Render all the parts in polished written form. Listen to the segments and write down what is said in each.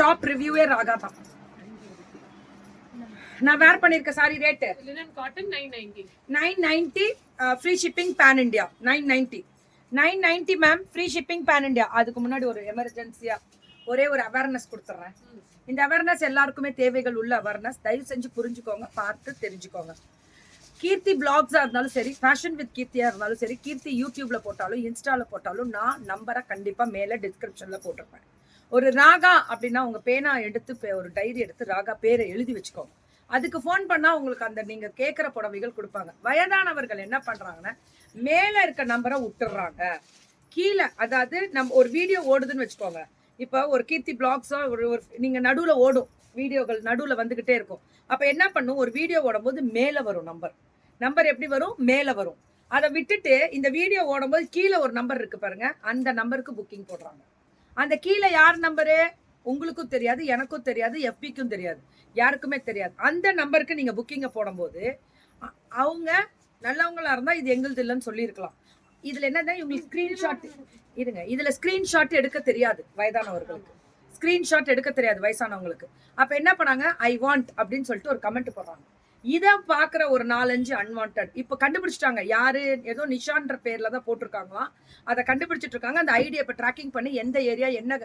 Top ரிவ்யூவே Raaga தான். நான் wear பண்ணிருக்க sari rate linen cotton 990. 990 free shipping pan India. 990 ma'am free shipping pan India. அதுக்கு முன்னாடி ஒரு எமர்ஜென்சியா ஒரே ஒரு அவேர்னஸ் கொடுத்துட்றேன். இந்த அவேர்னஸ் எல்லாருக்குமே தேவைகள் உள்ள அவேர்னஸ். தயவு செஞ்சு புரிஞ்சுக்கோங்க, பார்த்து தெரிஞ்சுக்கோங்க. கீர்த்தி பிளாக்ஸா இருந்தாலும் சரி, ஃபேஷன் வித் கீர்த்தியா இருந்தாலும் சரி, கீர்த்தி யூடியூப்ல போட்டாலும் இன்ஸ்டால போட்டாலும் நான் நம்பரை கண்டிப்பா மேல டிஸ்கிரிப்ஷன்ல போட்டிருப்பேன். ஒரு ராகா அப்படின்னா உங்க பேனா எடுத்து ஒரு டைரி எடுத்து ராகா பேரை எழுதி வச்சுக்கோங்க. அதுக்கு ஃபோன் பண்ணா உங்களுக்கு அந்த நீங்க கேட்குற புடவைகள் கொடுப்பாங்க. வயதானவர்கள் என்ன பண்றாங்கன்னா மேல இருக்க நம்பரை விட்டுறாங்க, கீழே அதாவது நம்ம ஒரு வீடியோ ஓடுதுன்னு வச்சுக்கோங்க. இப்போ ஒரு கீர்த்தி பிளாக்ஸோ ஒரு நீங்க நடுவில் ஓடும் வீடியோகள் நடுவில் வந்துகிட்டே இருக்கும். அப்ப என்ன பண்ணும், ஒரு வீடியோ ஓடும் போது மேல வரும் நம்பர் எப்படி வரும், மேல வரும். அதை விட்டுட்டு இந்த வீடியோ ஓடும்போது கீழே ஒரு நம்பர் இருக்கு பாருங்க, அந்த நம்பருக்கு புக்கிங் போடுறாங்க. அந்த கீழே யார் நம்பரு உங்களுக்கும் தெரியாது, எனக்கும் தெரியாது, எஃபிக்கும் தெரியாது, யாருக்குமே தெரியாது. அந்த நம்பருக்கு நீங்க புக்கிங்கை போடும்போது அவங்க நல்லவங்களா இருந்தா இது எங்களுது இல்லைன்னு சொல்லியிருக்கலாம். இதுல என்னன்னா இவங்களுக்கு ஸ்கிரீன்ஷாட் இருங்க, இதுல ஸ்கிரீன்ஷாட் எடுக்க தெரியாது வயதானவர்களுக்கு, ஸ்கிரீன்ஷாட் எடுக்க தெரியாது வயசானவங்களுக்கு. அப்ப என்ன பண்ணாங்க, ஐ வாண்ட் அப்படின்னு சொல்லிட்டு ஒரு கமெண்ட் போடுறாங்க. இதை பாக்குற ஒரு 4-5 அன்வான்ட் இப்ப கண்டுபிடிச்சிட்டாங்க. யாரு ஏதோ நிஷான்ற பேர்ல தான் போட்டிருக்காங்களாம். அதை கண்டுபிடிச்சிட்டு இருக்காங்க. அந்த ஐடியா இப்ப ட்ராக்கிங் பண்ணி எந்த ஏரியா என்ன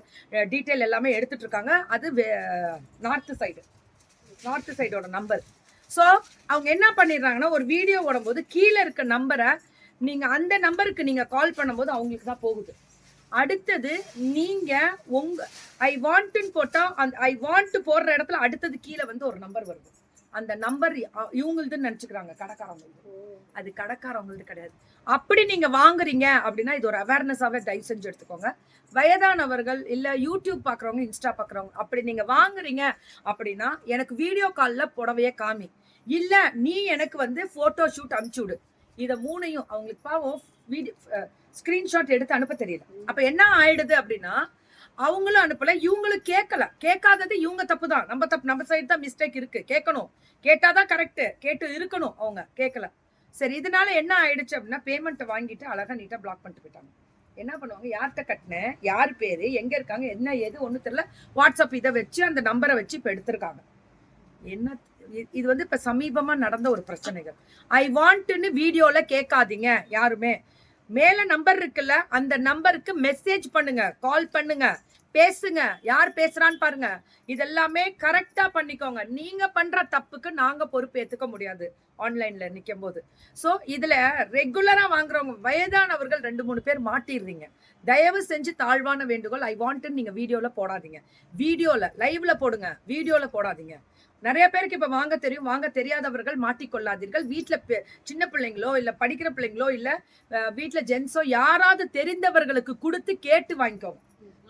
டீட்டெயில் எல்லாமே எடுத்துட்டு இருக்காங்க. அது நார்த் சைடோட நம்பர். ஸோ அவங்க என்ன பண்ணிடுறாங்கன்னா ஒரு வீடியோ ஓடும்போது கீழே இருக்க நம்பரை நீங்க அந்த நம்பருக்கு நீங்க கால் பண்ணும்போது அவங்களுக்கு தான் போகுது. அடுத்தது நீங்க உங்க ஐ வாண்ட்னு போட்டா அந்த ஐ வாண்ட் போடுற இடத்துல அடுத்தது கீழே வந்து ஒரு நம்பர் வருது. அந்த நம்பர் இவங்களுதுன்னு நினைச்சுக்கிறாங்க கடைக்காரவங்களுக்கு. அது கடைக்காரவங்களுக்கு கிடையாது. அப்படி நீங்க வாங்குறீங்க அப்படின்னா இது ஒரு அவேர்னஸாவே தயவு செஞ்சு எடுத்துக்கோங்க. வயதானவர்கள் இல்ல யூடியூப் பாக்குறவங்க, இன்ஸ்டா பாக்குறவங்க, அப்படி நீங்க வாங்குறீங்க அப்படின்னா எனக்கு வீடியோ கால்ல புடவையே காமி, இல்ல நீ எனக்கு வந்து போட்டோ ஷூட் அனுப்பிச்சு விடு. இதை மூணையும் அவங்களுக்கு பாவம் வீடியோ ஸ்கிரீன்ஷாட் எடுத்து அனுப்ப தெரியல. அப்ப என்ன ஆயிடுது அப்படின்னா அவங்களும் அனுப்பல, இவங்களும் கேட்காதது இவங்க தப்பு தான், நம்ம சைடு தான் மிஸ்டேக் இருக்கு. கேட்கணும், கேட்டாதான் கரெக்ட், கேட்டு இருக்கணும். அவங்க கேட்கல. சரி, இதனால என்ன ஆயிடுச்சு அப்படின்னா பேமெண்ட் வாங்கிட்டு அழகா நீட்டா பிளாக் பண்ணிட்டு போயிட்டாங்க. என்ன பண்ணுவாங்க, யார்கிட்ட கட்டினேன், யார் பேரு, எங்க இருக்காங்க, என்ன ஏது ஒண்ணு தெரியல. வாட்ஸ்அப் இதை வச்சு அந்த நம்பரை வச்சு இப்ப எடுத்திருக்காங்க. என்ன இது வந்து இப்ப சமீபமா நடந்த ஒரு பிரச்சனைகள். ஐ வாண்ட்னு வீடியோல கேட்காதீங்க யாருமே. மேல நம்பர் இருக்குல்ல, அந்த நம்பருக்கு மெசேஜ் பண்ணுங்க, கால் பண்ணுங்க, பேசுங்க, யார் பேசுறான்னு பாருங்க. இதெல்லாமே கரெக்டா பண்ணிக்கோங்க. நீங்க பண்ற தப்புக்கு நாங்க பொறுப்பு ஏத்துக்க முடியாது ஆன்லைன்ல நிக்கும் போது. சோ இதுல ரெகுலரா வாங்குறவங்க வயதானவர்கள் 2-3 பேர் மாட்டிடுறீங்க. தயவு செஞ்சு தாழ்வான வேண்டுகோள், ஐ வாண்ட்னு நீங்க வீடியோல போடாதீங்க. வீடியோல லைவ்ல போடுங்க, வீடியோல போடாதீங்க. நிறைய பேருக்கு இப்ப வாங்க தெரியும், வாங்க தெரியாதவர்கள் மாட்டிக்கொள்ளாதீர்கள். வீட்டுல சின்ன பிள்ளைங்களோ இல்ல படிக்கிற பிள்ளைங்களோ இல்ல வீட்டுல ஜென்ஸோ யாராவது தெரிந்தவர்களுக்கு கொடுத்து கேட்டு வாங்கிக்கோங்க.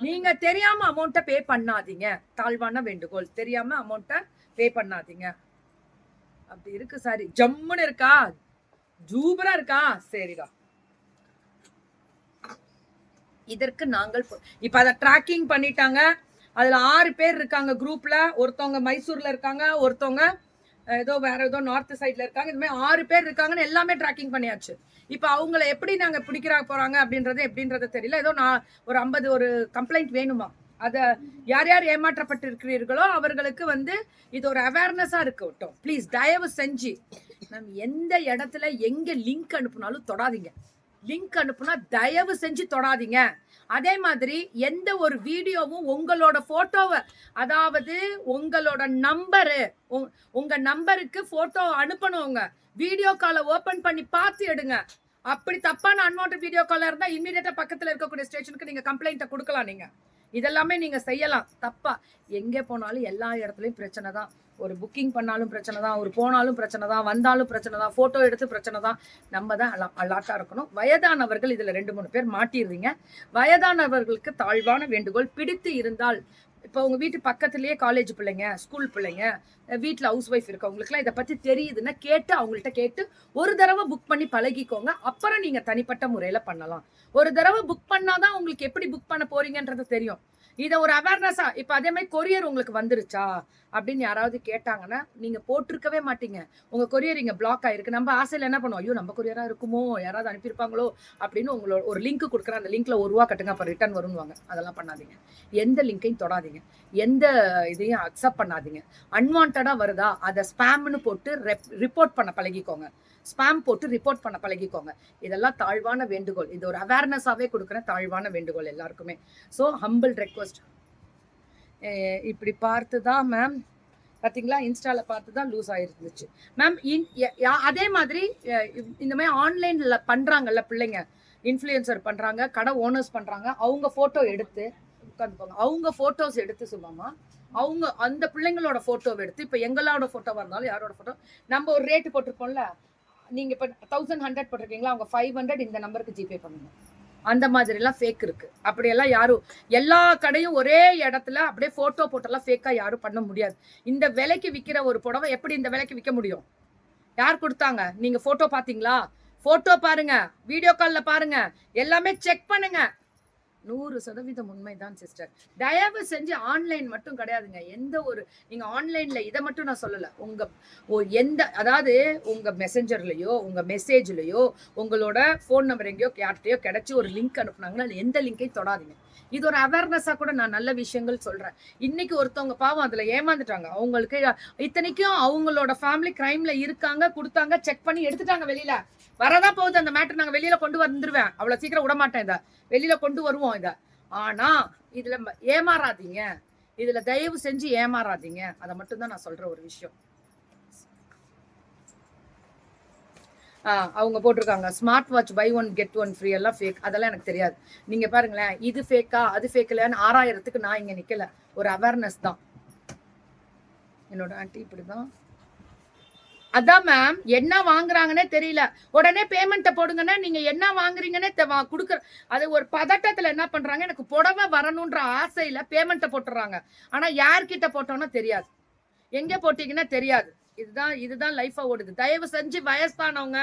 நீங்க தெரியாம அமௌண்ட்டை பே பண்ணாதீங்க. தாழ்வான வேண்டுகோள், தெரியாம அமௌண்ட்டை பே பண்ணாதீங்க. அப்படி இருக்கு சாரி, ஜம்முன்னு இருக்கா, ஜூபரா இருக்கா, சரிடா. இதற்கு நாங்கள் இப்ப அதை ட்ராக்கிங் பண்ணிட்டாங்க. அதுல 6 பேர் இருக்காங்க குரூப்ல. ஒருத்தவங்க மைசூர்ல இருக்காங்க, ஒருத்தவங்க ஏதோ வேற ஏதோ நார்த் சைட்ல இருக்காங்க. இந்த மாதிரி 6 பேர் இருக்காங்கன்னு எல்லாமே ட்ராக்கிங் பண்ணியாச்சு. இப்ப அவங்கள எப்படி நாங்க பிடிக்கிறா போறாங்க அப்படின்றது தெரியல. ஏதோ நான் ஒரு 50 ஒரு கம்ப்ளைண்ட் வேணுமா, அத யார் யார் ஏமாற்றப்பட்டு இருக்கிறீர்களோ அவர்களுக்கு வந்து இது ஒரு அவேர்னஸா இருக்கட்டும். ப்ளீஸ் தயவு செஞ்சு நம்ம எந்த இடத்துல எங்க லிங்க் அனுப்புனாலும் தொடாதீங்க. லிங்க் அனுப்புனா தயவு செஞ்சு தொடாதீங்க. அதே மாதிரி எந்த ஒரு வீடியோவும் உங்களோட போட்டோவை, அதாவது உங்களோட நம்பரு, உங்க நம்பருக்கு போட்டோ அனுப்பணும். வீடியோ காலை ஓபன் பண்ணி பார்த்து எடுங்க. அப்படி தப்பான அன்வான்ட் வீடியோ காலா இருந்தா இமீடியட்டா பக்கத்துல இருக்கக்கூடிய ஸ்டேஷனுக்கு நீங்க கம்ப்ளைண்ட் கொடுக்கலாம். நீங்க இதெல்லாமே நீங்க செய்யலாம். தப்பா எங்க போனாலும் எல்லா இடத்துலயும் பிரச்சனை தான். ஒரு புக்கிங் பண்ணாலும் பிரச்சனை தான், ஒரு போனாலும் பிரச்சனை தான், வந்தாலும் பிரச்சனை தான், போட்டோ எடுத்து பிரச்சனை தான். நம்ம தான் அலாட்டா இருக்கணும். வயதானவர்கள் இதுல 2-3 பேர் மாட்டிடுறீங்க. வயதானவர்களுக்கு தாழ்வான வேண்டுகோள், பிடித்து இருந்தால் இப்போ உங்க வீட்டு பக்கத்துலயே காலேஜ் பிள்ளைங்க, ஸ்கூல் பிள்ளைங்க, வீட்டுல ஹவுஸ் ஒய்ஃப் இருக்கவங்களுக்குலாம் இதை பத்தி தெரியுதுன்னா கேட்டு அவங்கள்ட்ட கேட்டு ஒரு தடவை புக் பண்ணி பழகிக்கோங்க. அப்புறம் நீங்க தனிப்பட்ட முறையில பண்ணலாம். ஒரு தடவை புக் பண்ணாதான் உங்களுக்கு எப்படி புக் பண்ண போறீங்கன்றது தெரியும். இதை ஒரு அவேர்னஸா இப்ப அதே மாதிரி கொரியர் உங்களுக்கு வந்துருச்சா அப்படின்னு யாராவது கேட்டாங்கன்னா நீங்க போட்டிருக்கவே மாட்டீங்க. உங்க கொரியர் இங்க பிளாக் ஆயிருக்கு. நம்ம ஆசையில என்ன பண்ணுவோம், ஐயோ நம்ம கொரியரா இருக்குமோ, யாராவது அனுப்பியிருப்பாங்களோ அப்படின்னு உங்களோட ஒரு லிங்க் கொடுக்குறேன், அந்த லிங்க்ல ₹1 கட்டுங்க அப்ப ரிட்டர்ன் வரும்னுவாங்க. அதெல்லாம் பண்ணாதீங்க. எந்த லிங்கையும் தொடாதீங்க, எந்த இதையும் அக்செப்ட் பண்ணாதீங்க. அன்வான்டா வருதா அதை ஸ்பேம்னு போட்டு ரிப்போர்ட் பண்ண பழகிக்கோங்க. ஸ்பேம் போட்டு ரிப்போர்ட் பண்ண பழகிக்கோங்க. இதெல்லாம் தாழ்வான வேண்டுகோள். இது ஒரு அவேர்னஸாவே கொடுக்குறேன், தாழ்வான வேண்டுகோள் எல்லாருக்குமே. So humble request. இப்படி பார்த்து தான் மேம் பார்த்தீங்களா, இன்ஸ்டால பார்த்து தான் லூஸ் ஆயிருந்துச்சு மேம். அதே மாதிரி இந்த மாதிரி ஆன்லைன்ல பண்றாங்கல்ல பிள்ளைங்க, இன்ஃப்ளூயன்சர் பண்றாங்க, கடை ஓனர்ஸ் பண்றாங்க, அவங்க போட்டோ எடுத்து உட்காந்துப்பாங்க. அவங்க போட்டோஸ் எடுத்து சொல்லுவாமா, அவங்க அந்த பிள்ளைங்களோட போட்டோவை எடுத்து, இப்போ எங்களோட போட்டோவா இருந்தாலும் யாரோட போட்டோ நம்ம ஒரு ரேட்டு போட்டிருப்போம்ல, நீங்க இப்போ 1100 போட்டிருக்கீங்களா, அவங்க 500 இந்த நம்பருக்கு ஜிபே பண்ணுங்க. அந்த மாதிரி எல்லாம் ஃபேக் இருக்கு. அப்படியெல்லாம் யாரும் எல்லா கடையும் ஒரே இடத்துல அப்படியே போட்டோ போட்டெல்லாம் ஃபேக்கா யாரும் பண்ண முடியாது. இந்த விலைக்கு விற்கிற ஒரு புடவை எப்படி இந்த விலைக்கு விற்க முடியும்? யார் கொடுத்தாங்க? நீங்க போட்டோ பாத்தீங்களா? போட்டோ பாருங்க, வீடியோ கால்ல பாருங்க, எல்லாமே செக் பண்ணுங்க. 100% உண்மைதான் சிஸ்டர். தயவு செஞ்சு ஆன்லைன் மட்டும் கிடையாதுங்க. எந்த ஒரு நீங்க ஆன்லைன்ல இதை மட்டும் நான் சொல்லல, உங்க எந்த அதாவது உங்க மெசஞ்சர்லயோ உங்க மெசேஜ்லயோ உங்களோட போன் நம்பர் எங்கேயோ யார்கிட்டயோ கிடைச்சி ஒரு லிங்க் அனுப்புனாங்கன்னா எந்த லிங்கையும் தொடாதீங்க. இது ஒரு அவேர்னஸா கூட நான் நல்ல விஷயங்கள் சொல்றேன். இன்னைக்கு ஒருத்தவங்க பாவம் அதுல ஏமாந்துட்டாங்க. அவங்களுக்கு இத்தனைக்கும் அவங்களோட ஃபேமிலி கிரைம்ல இருக்காங்க, கொடுத்தாங்க, செக் பண்ணி எடுத்துட்டாங்க. வெளியில வரதான் போகுது அந்த மேட்டர், நாங்க வெளியில கொண்டு வந்துருவேன், அவ்வளவு சீக்கிரம் விட மாட்டேன், இதை வெளியில கொண்டு வருவோம் இதை. ஆனா இதுல ஏமாறாதீங்க, இதுல தயவு செஞ்சு ஏமாறாதீங்க. அதை மட்டும் தான் நான் சொல்ற ஒரு விஷயம். அவங்க போட்டிருக்காங்க smart watch buy 1 get 1 free, எல்லாம் ஃபேக். அதெல்லாம் எனக்கு தெரியாது. நீங்க பாருங்களேன், இது ஃபேக்கா அது ஃபேக் இல்லையான்னு 6000க்கு நான் இங்க நிக்கல. ஒரு அவேர்னஸ் தான். என்னோட ஆண்டி இப்படிதான். அதான் மேம், என்ன வாங்குறாங்கன்னே தெரியல. உடனே பேமெண்ட்டை போடுங்கன்னா நீங்க என்ன வாங்குறீங்கன்னே கொடுக்குற அது ஒரு பதட்டத்துல என்ன பண்றாங்க, எனக்கு புடவை வரணுன்ற ஆசையில பேமெண்ட்டை போட்டுறாங்க. ஆனா யார்கிட்ட போட்டோம்னா தெரியாது, எங்க போட்டீங்கன்னா தெரியாது. இதுதான் லைஃபா ஓடுது. தயவு செஞ்சு வயசானவங்க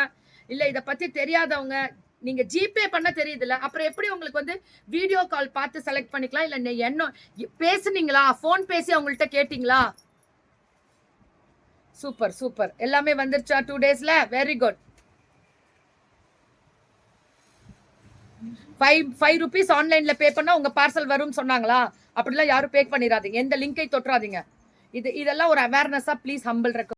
இல்ல இத பத்தி தெரியாதவங்க, நீங்க ஜிபே பண்ண தெரியுதுல்ல, அப்புறம் எப்படி உங்களுக்கு வந்து வீடியோ கால் பார்த்து செலக்ட் பண்ணிக்கலாம்? இல்ல என்ன பேசுனீங்களா, போன் பேசி அவங்கள்ட்ட கேட்டீங்களா? சூப்பர் சூப்பர், எல்லாமே வந்துருச்சா 2 டேஸ்ல? Very good. 5 rupees ஆன்லைன்ல பே பண்ணா உங்க பார்சல் வரும்னு சொன்னாங்களா? அப்படிலாம் யாரும் பே பண்ணிடாதீங்க, எந்த லிங்கை தொற்றாதீங்க. இதெல்லாம் ஒரு அவேர்னஸா ப்ளீஸ் ஹம்பிள் ரெக்வெஸ்ட்.